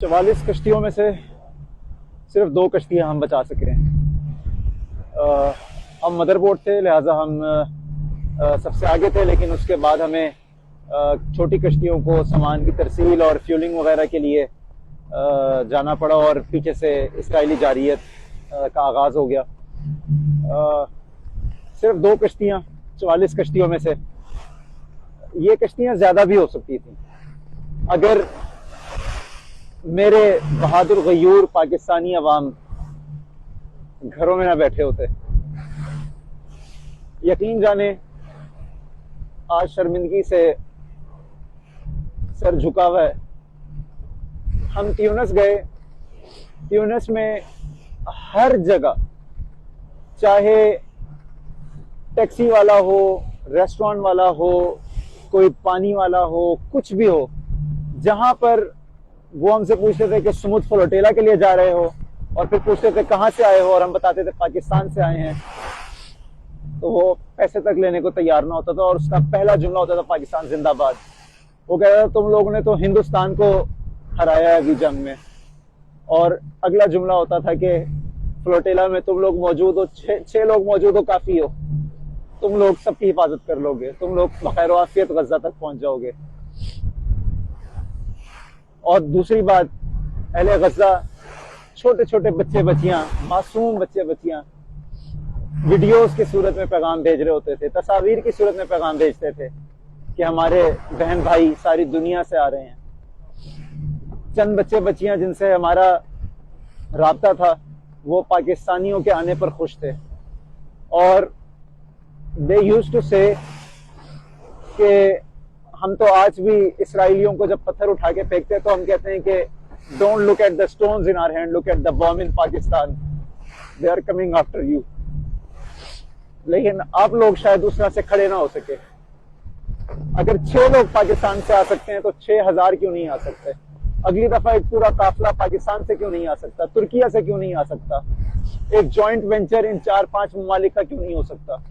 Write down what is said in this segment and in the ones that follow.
44 कश्तियों में से सिर्फ 2 कश्तियां हम बचा सके हैं। हम मदरबोर्ड थे, लिहाजा हम सबसे आगे थे, लेकिन उसके बाद हमें छोटी कश्तियों को सामान की तरसील और फ्यूलिंग वगैरह के लिए जाना पड़ा और पीछे से इसराइली जारियत का आगाज़ हो गया। सिर्फ 2 कश्तियाँ 44 कश्तियों में से। ये कश्तियाँ ज़्यादा भी हो सकती थी अगर मेरे बहादुर गयूर पाकिस्तानी अवाम घरों में ना बैठे होते। यकीन जाने आज शर्मिंदगी से सर झुका हुआ है। हम ट्यूनिस गए, ट्यूनिस में हर जगह, चाहे टैक्सी वाला हो, रेस्टोरेंट वाला हो, कोई पानी वाला हो, कुछ भी हो, जहां पर वो हमसे पूछते थे कि सुमुद फ्लोटेला के लिए जा रहे हो, और फिर पूछते थे कहाँ से आए हो, और हम बताते थे पाकिस्तान से आए हैं, तो वो पैसे तक लेने को तैयार ना होता था और उसका पहला जुमला होता था पाकिस्तान जिंदाबाद। वो कहता था तुम लोगों ने तो हिंदुस्तान को हराया है अभी जंग में। और अगला जुमला होता था कि फ्लोटेला में तुम लोग मौजूद हो, 6 लोग मौजूद हो, काफी हो, तुम लोग सबकी हिफाजत कर लोगे, तुम लोग बखैर आफियत गजा तक पहुंच जाओगे। और दूसरी बात, अहले गजा छोटे छोटे बच्चे बच्चियां, मासूम बच्चे बच्चियां वीडियोस की सूरत में पैगाम भेज रहे होते थे, तस्वीर की सूरत में पैगाम भेजते थे कि हमारे बहन भाई सारी दुनिया से आ रहे हैं। चंद बच्चे बच्चियां जिनसे हमारा राब्ता था वो पाकिस्तानियों के आने पर खुश थे, और दे यूज्ड टू से कि हम तो आज भी इसराइलियों को जब पत्थर उठा के फेंकते हैं तो हम कहते हैं कि don't look at the stones in our hand, look at the bomb in Pakistan, they are coming after you. लेकिन आप लोग शायद उस तरह से खड़े ना हो सके। अगर 6 लोग पाकिस्तान से आ सकते हैं तो 6000 क्यों नहीं आ सकते? अगली दफा एक पूरा काफिला पाकिस्तान से क्यों नहीं आ सकता? तुर्किया से क्यों नहीं आ सकता? एक जॉइंट वेंचर इन 4-5 ममालिक का क्यों नहीं हो सकता?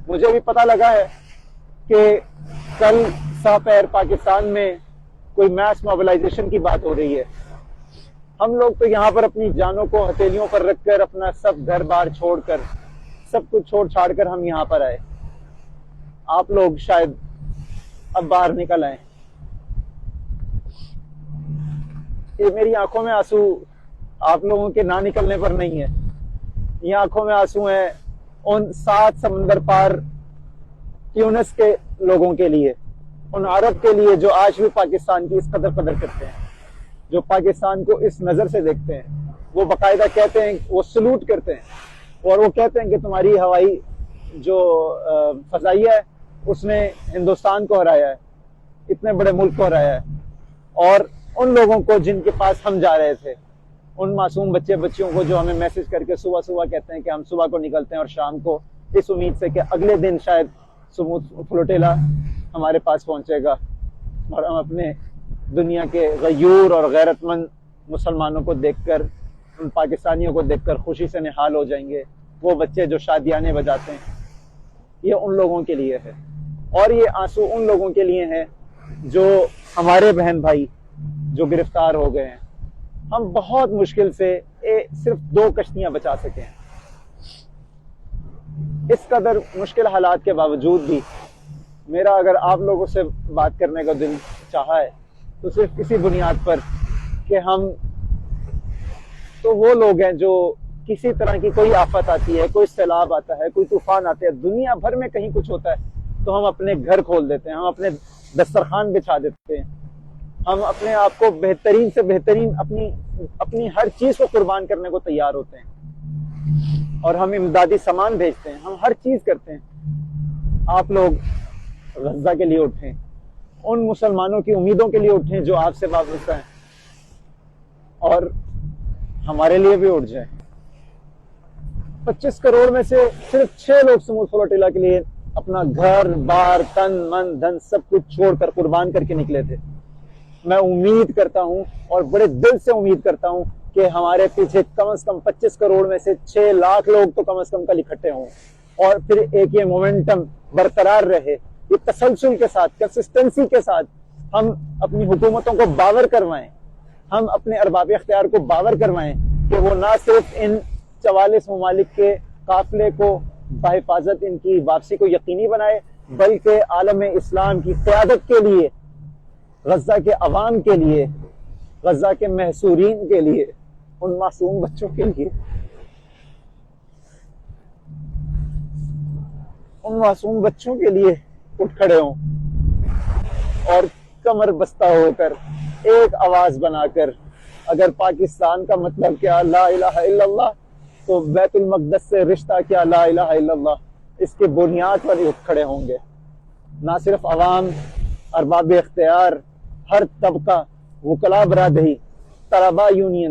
मुझे भी पता लगा है कि कल सहपैर पाकिस्तान में कोई मैस मोबिलाइजेशन की बात हो रही है। हम लोग तो यहाँ पर अपनी जानों को हथेलियों पर रखकर, अपना सब घर बार छोड़कर, सब कुछ छोड़ छाड़ कर हम यहाँ पर आए। आप लोग शायद अब बाहर निकल आए। ये मेरी आंखों में आंसू आप लोगों के ना निकलने पर नहीं है, ये आंखों में आंसू हैं उन 7 समंदर पार ट्यूनिस के लोगों के लिए, उन अरब के लिए जो आज भी पाकिस्तान की इस कदर करते हैं, जो पाकिस्तान को इस नजर से देखते हैं। वो बाकायदा कहते हैं, वो सलूट करते हैं और वो कहते हैं कि तुम्हारी हवाई जो फजाइया है उसने हिंदुस्तान को हराया है, इतने बड़े मुल्क को हराया है। और उन लोगों को जिनके पास हम जा रहे थे, उन मासूम बच्चे बच्चियों को जो हमें मैसेज करके सुबह सुबह कहते हैं कि हम सुबह को निकलते हैं और शाम को इस उम्मीद से कि अगले दिन शायद सुमुद फ्लोटेला हमारे पास पहुंचेगा और हम अपने दुनिया के गयूर और गैरतमंद मुसलमानों को देखकर, उन पाकिस्तानियों को देखकर खुशी से निहाल हो जाएंगे। वो बच्चे जो शादियाने बजाते हैं, ये उन लोगों के लिए है। और ये आंसू उन लोगों के लिए हैं जो हमारे बहन भाई जो गिरफ्तार हो गए हैं। हम बहुत मुश्किल से सिर्फ 2 कश्तियां बचा सके हैं। इस कदर मुश्किल हालात के बावजूद भी मेरा अगर आप लोगों से बात करने का दिल चाहा है तो सिर्फ इसी बुनियाद पर कि हम तो वो लोग हैं जो किसी तरह की कोई आफत आती है, कोई सैलाब आता है, कोई तूफान आते हैं, दुनिया भर में कहीं कुछ होता है तो हम अपने घर खोल देते हैं, हम अपने दस्तरखान बिछा देते हैं, हम अपने आप को बेहतरीन से बेहतरीन अपनी हर चीज को कुर्बान करने को तैयार होते हैं और हम इमदादी सामान भेजते हैं, हम हर चीज करते हैं। आप लोग गजा के लिए उठें, उन मुसलमानों की उम्मीदों के लिए उठें जो आपसे वाबस्ता हैं, और हमारे लिए भी उठ जाएं। 25 करोड़ में से सिर्फ 6 लोग सुमुद फ्लोटेला के लिए अपना घर बार, तन मन धन सब कुछ छोड़कर कुर्बान करके निकले थे। मैं उम्मीद करता हूं और बड़े दिल से उम्मीद करता हूं कि हमारे पीछे कम से कम 25 करोड़ में से 6 लाख लोग तो कम से कम कल इकट्ठे हों, और फिर एक ये मोमेंटम बरकरार रहे, ये तसलसल के साथ, कंसिस्टेंसी के साथ हम अपनी हुकूमतों को बावर करवाएं हम अपने अरबाब इख्तियार को बावर करवाएं कि वो ना सिर्फ इन 44 ममालिक के काफिले को बहिफाजत इनकी वापसी को यकीनी बनाए, बल्कि आलम इस्लाम की क़यादत के लिए, गजा के अवाम के लिए, गजा के महसूरीन के लिए, उन मासूम बच्चों के लिए, उन मासूम बच्चों के लिए उठ खड़े हों और कमर बस्ता होकर एक आवाज बनाकर, अगर पाकिस्तान का मतलब क्या ला इलाहा इल्लल्लाह, तो बैतुल मक़दस से रिश्ता क्या ला इलाहा इल्लल्लाह, इसके बुनियाद पर उठ खड़े होंगे। ना सिर्फ अवाम, अरबाब इख्तियार, हर तबका, वकला बरादरी, तलबा यूनियन,